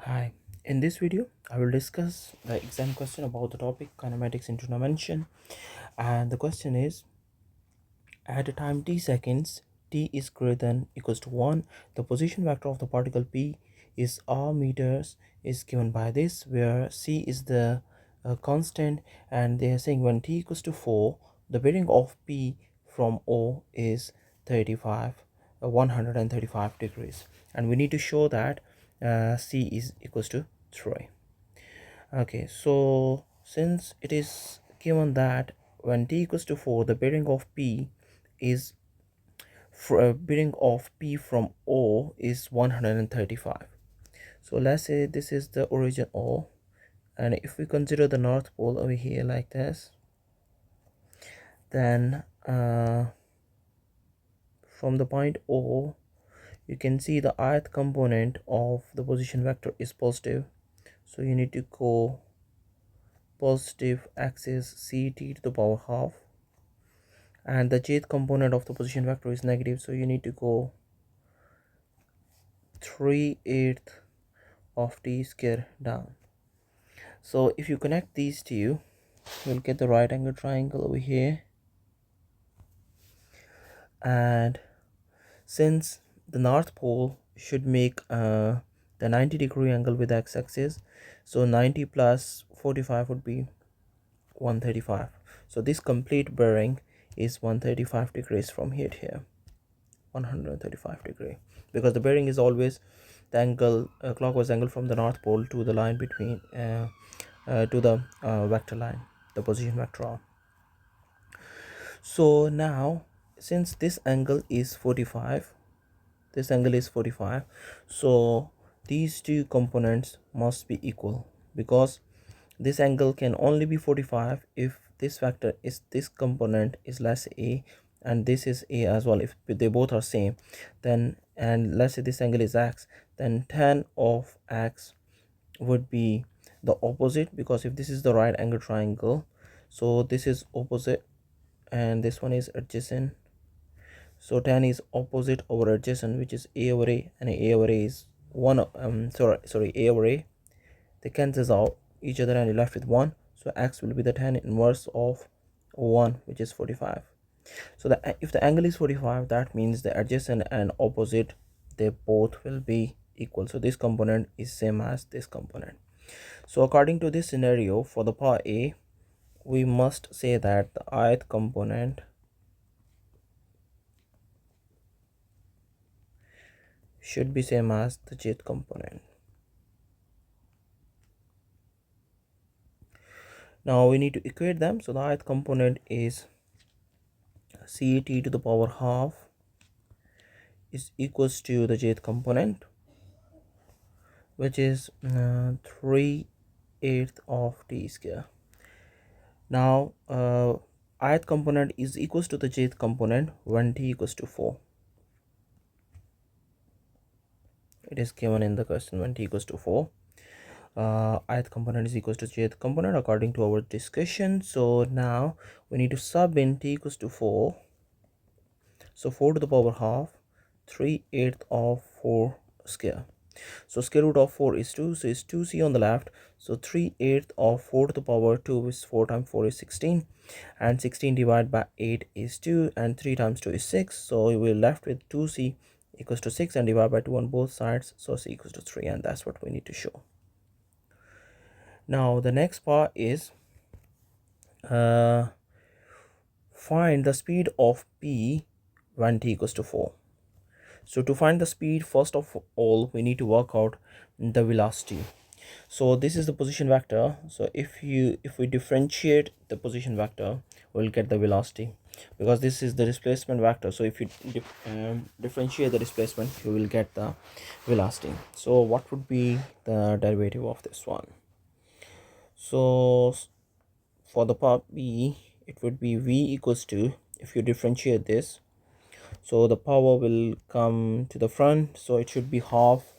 Hi, in this video, I will discuss the exam question about the topic kinematics in two dimension. And the question is, at a time t seconds, t is greater than equals to 1, the position vector of the particle p is r meters is given by this, where c is the constant, and they are saying when t equals to 4, the bearing of p from o is 35, 135 degrees, and we need to show that c is equals to 3. Okay, so since it is given that when t equals to 4, the bearing of p is bearing of p from o is 135. So let's say this is the origin o, and if we consider the north pole over here like this, then from the point o, you can see the ith component of the position vector is positive, so you need to go positive axis ct to the power half, and the jth component of the position vector is negative, so you need to go 3/8 of t square down. So if you connect these two, you'll get the right angle triangle over here, and since the north pole should make the 90-degree angle with the x-axis, so 90 plus 45 would be 135. So this complete bearing is 135 degrees from here to here, 135 degree, because the bearing is always the angle, clockwise angle from the north pole to the line between to the vector line, the position vector. So now, since this angle is 45, this angle is 45, so these two components must be equal, because this angle can only be 45 if this vector is, this component is less a, and this is a as well. If they both are same, then, and let's say this angle is x, then tan of x would be the opposite, because if this is the right angle triangle, so this is opposite and this one is adjacent, so tan is opposite over adjacent, which is a over a, and a over a is 1, sorry, a over a, they cancels out each other and you're left with 1, so x will be the tan inverse of 1, which is 45. So that if the angle is 45, that means the adjacent and opposite, they both will be equal, so this component is same as this component. So according to this scenario, for the part a, we must say that the ith component should be same as the jth component. Now we need to equate them, so the ith component is ct to the power half is equals to the jth component, which is 3/8 of t square. Now ith component is equals to the jth component when t equals to 4. It is given in the question when t equals to 4. Ith component is equals to jth component according to our discussion. So now we need to sub in t equals to 4, so 4 to the power half, 3/8 of 4 square. So square root of 4 is 2, so it's 2c on the left, so 3/8 of 4 to the power 2 is 4 times 4 is 16, and 16 divided by 8 is 2, and 3 times 2 is 6, so we're left with 2c equals to 6, and divide by 2 on both sides, so c equals to 3, and that's what we need to show. Now the next part is find the speed of p when t equals to 4. So to find the speed, first of all we need to work out the velocity. So this is the position vector, so if we differentiate the position vector, we'll get the velocity, because this is the displacement vector, so if you differentiate the displacement, you will get the velocity. So what would be the derivative of this one? So for the part b, it would be v equals to, if you differentiate this, so the power will come to the front, so it should be half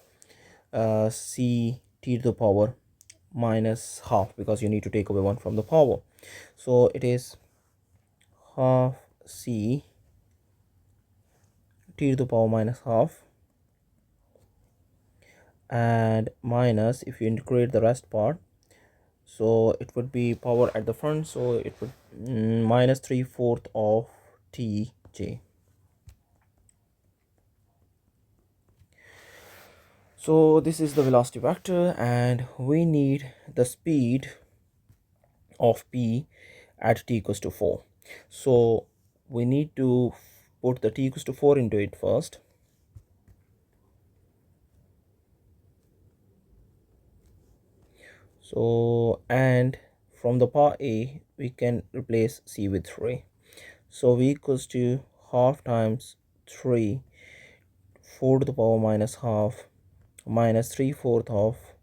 c t to the power minus half, because you need to take away 1 from the power, so it is half c t to the power minus half, and minus, if you integrate the rest part, so it would be power at the front, so it would minus 3/4 of tj. So this is the velocity vector, and we need the speed of p at t equals to 4. So we need to put the t equals to 4 into it first. So, and from the part a we can replace c with 3. So v equals to half times 3, 4 to the power minus half, minus 3/4 of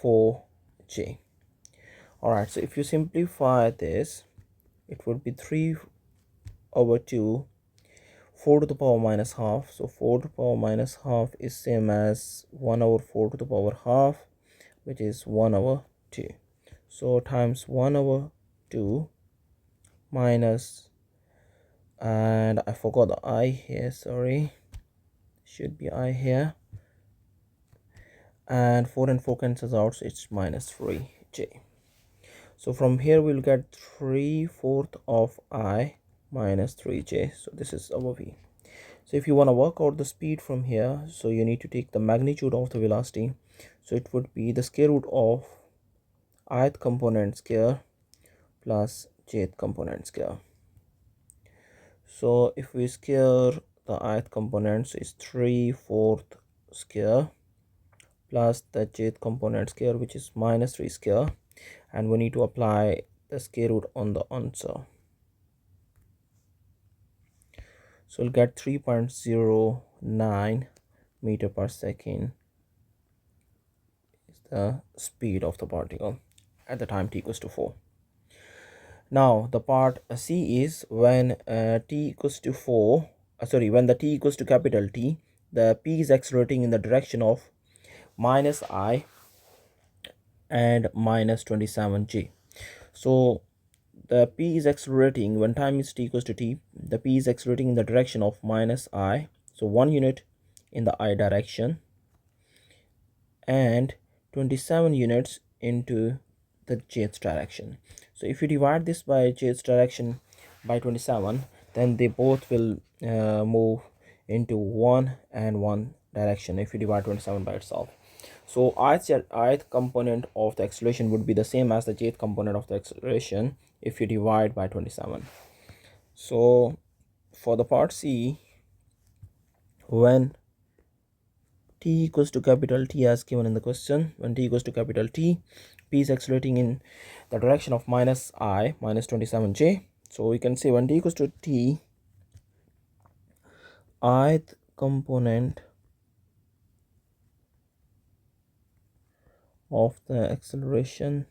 4j. Alright, so if you simplify this, it would be 3 over 2, 4 to the power minus half. So 4 to the power minus half is same as 1 over 4 to the power half, which is 1 over 2. So times 1 over 2 minus, and I forgot the I here, sorry, should be I here, and 4 and 4 cancels out, so it's minus 3j. So from here we'll get 3/4 of I minus 3j. So this is our v. So if you want to work out the speed from here, so you need to take the magnitude of the velocity. So it would be the square root of ith component square plus jth component square. So if we square the ith components, is 3/4 square plus the jth component square, which is minus 3 square, and we need to apply the square root on the answer. So we'll get 3.09 meter per second is the speed of the particle at the time t equals to 4. Now the part C is when t equals to 4, when the t equals to capital T, the p is accelerating in the direction of minus I and minus 27j. So the p is accelerating when time is t equals to t, the p is accelerating in the direction of minus I, so 1 unit in the I direction and 27 units into the jth direction. So if you divide this by jth direction by 27, then they both will move into 1 and 1 direction if you divide 27 by itself. So ith component of the acceleration would be the same as the jth component of the acceleration if you divide by 27. So for the part C, when t equals to capital T as given in the question, when t equals to capital T, p is accelerating in the direction of minus I minus 27j. So we can say when t equals to t, ith component of the acceleration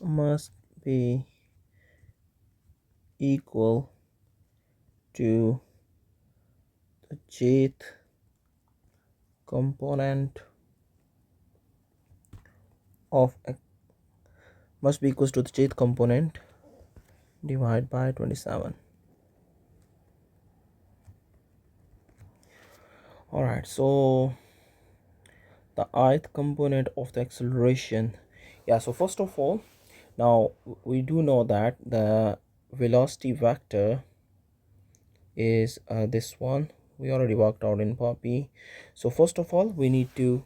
must be equal to the jth component of must be equals to the jth component divided by 27. All right, so the ith component of the acceleration, yeah, so first of all, now we do know that the velocity vector is this one. We already worked out in part B. So first of all, we need to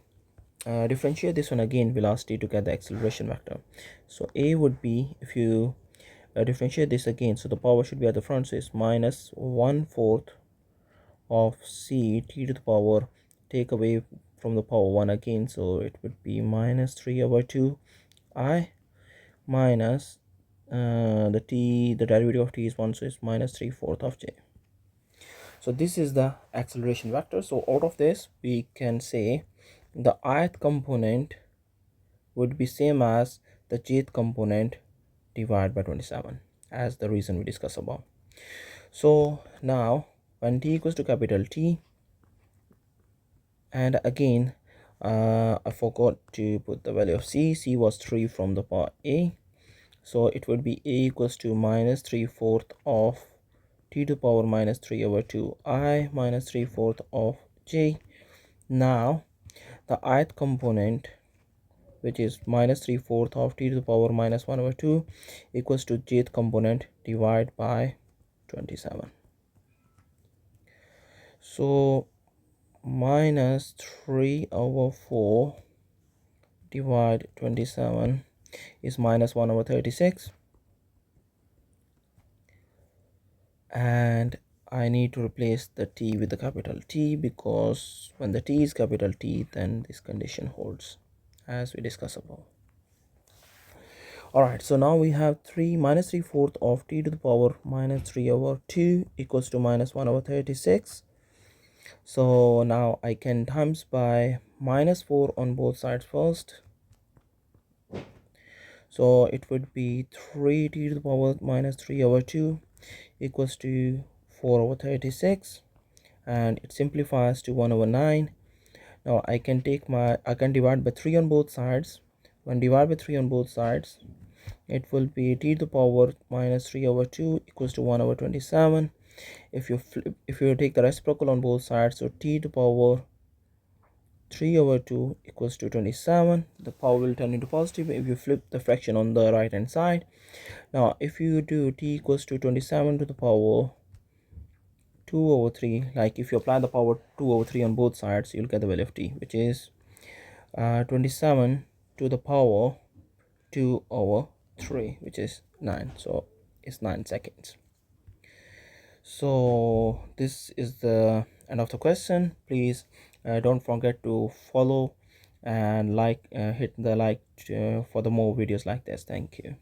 differentiate this one again, velocity, to get the acceleration vector. So a would be, if you differentiate this again, so the power should be at the front, so it's minus 1/4 of c t to the power, take away from the power 1 again, so it would be minus 3 over 2 I minus the derivative of t is 1, so it's minus 3/4 of j. So this is the acceleration vector. So out of this we can say the ith component would be same as the jth component divided by 27, as the reason we discussed above. So now when t equals to capital T, and again I forgot to put the value of c was 3 from the part A, So it would be a equals to minus 3/4 of t to the power minus 3 over 2 I minus 3/4 of j. Now the ith component, which is minus 3/4 of t to the power minus 1 over 2, equals to jth component divided by 27. So minus 3 over 4 divide 27 is minus 1 over 36, and I need to replace the t with the capital T, because when the t is capital T, then this condition holds, as we discussed above. Alright, so now we have 3 minus 3/4 of t to the power minus 3 over 2 equals to minus 1 over 36. So now I can times by minus 4 on both sides first. So it would be 3t to the power minus 3 over 2 equals to 4 over 36, and it simplifies to 1 over 9. Now I can divide by 3 on both sides. When divide by 3 on both sides, it will be t to the power minus 3 over 2 equals to 1 over 27. If you take the reciprocal on both sides, so t to the power 3 over 2 equals to 27. The power will turn into positive if you flip the fraction on the right hand side. Now if you do t equals to 27 to the power 2 over 3, like if you apply the power 2 over 3 on both sides, you'll get the value of t, which is 27 to the power 2 over 3, which is 9. So it's 9 seconds. So this is the end of the question. Please don't forget to follow and hit the like for the more videos like this. Thank you.